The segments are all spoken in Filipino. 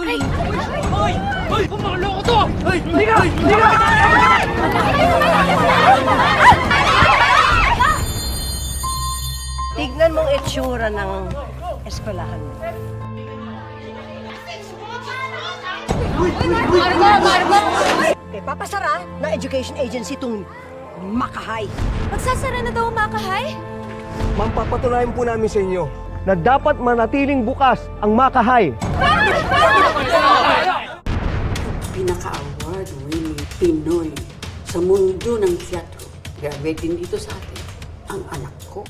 Hoy! Hoy! Hoy! Pumaloko to! Hoy! Liga! Liga! Tignan mong itsura ng eskwelahan mo. Papasara ng education agency itong Makahay. Magsasara na daw ang Makahay? Ma'am, papatunayan po namin sa inyo na dapat manatiling bukas ang Makahay. Pinaka-award-winning Pinoy sa mundo ng teatro. Graduating dito sa atin ang anak ko.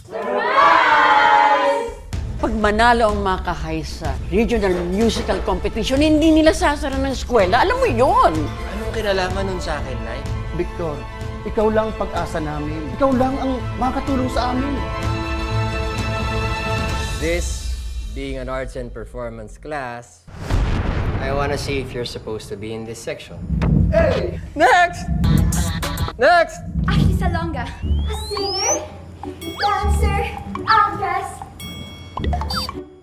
Pag manalo ang Makahay sa regional musical competition, hindi nila sasara ng eskwela. Alam mo yon. Anong kinalaman nun sa akin, Nay? Victor, ikaw lang ang pag-asa namin. Ikaw lang ang makatulong sa amin. This being an arts and performance class, I want to see if you're supposed to be in this section. Hey! Next! Next! Ashley Salonga. A singer, dancer, actress,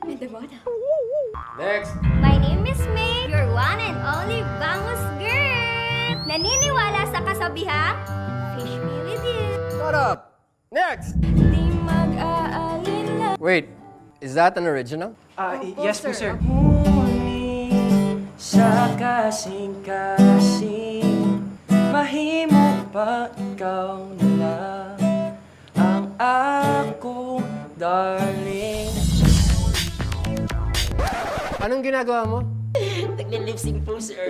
and a model. Next! My name is May, your one and only bangus girl. Naniniwala sa kasabihang, fish me with you. Shut up! Next! Di mag-aalala. Wait, is that an original? Yes po, sir. Sa kasing-kasing, mahimo pa ikaw na lang ang akong darling. Anong ginagawa mo? Nagli-lip-sync po, sir.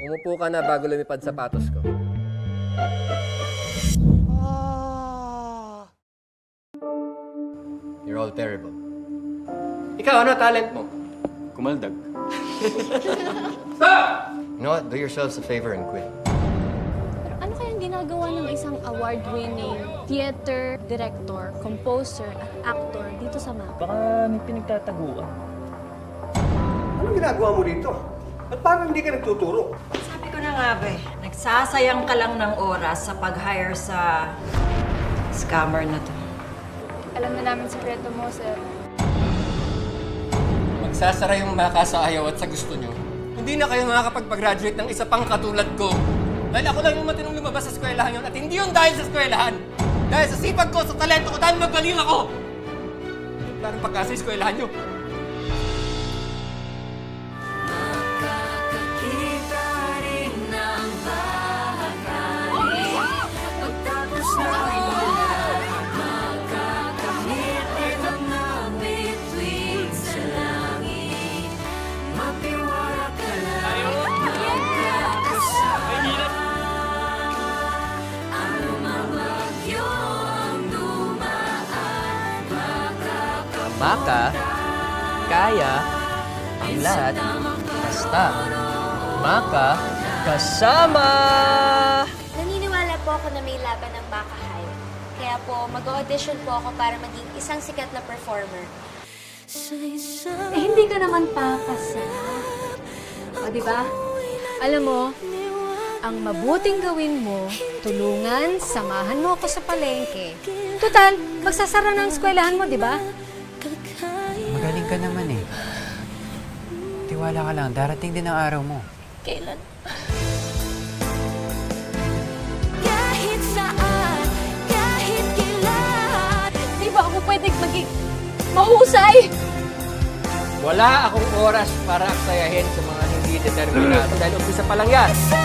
Umupo ka na bago lumipad sapatos ko. You're all terrible. Ikaw, ano talent mo? Kumaldag. You know what? Do yourselves a favor and quit. Ano kayang ginagawa ng isang award-winning theater director, composer, at actor dito sa MAP? Baka may pinagtataguan. Anong ginagawa mo dito? At paano hindi ka nagtuturo? Sabi ko na nga ba nagsasayang ka lang ng oras sa pag-hire sa scammer na to. Alam na namin sekreto mo, sir. Magsasara yung maka sa ayaw at sa gusto nyo. Hindi na kayo makakapag-graduate ng isa pang katulad ko. Dahil ako lang yung matinong lumabas sa eskwelahan yun at hindi yun dahil sa eskwelahan. Dahil sa sipag ko, sa talento ko, dahil magaling ako. Wala nang pagkasa sa eskwelahan nyo. Maka, kaya, ang lahat, basta. Maka, kasama! Naniniwala po ako na may laban ng Makahay. Kaya po, mag-audition po ako para maging isang sikat na performer. Hindi ka naman pakasal. O, di ba? Alam mo, ang mabuting gawin mo, tulungan, samahan mo ako sa palengke. Total, magsasara ng eskwelahan mo, di ba? Magaling ka naman eh. Tiwala ka lang, darating din ang araw mo. Kailan? Kahit saan, kahit kailan. Di ba ako pwedeng maging mahusay? Wala akong oras para aksayahin sa mga hindi determinado dahil umpisa pa lang yan. Sa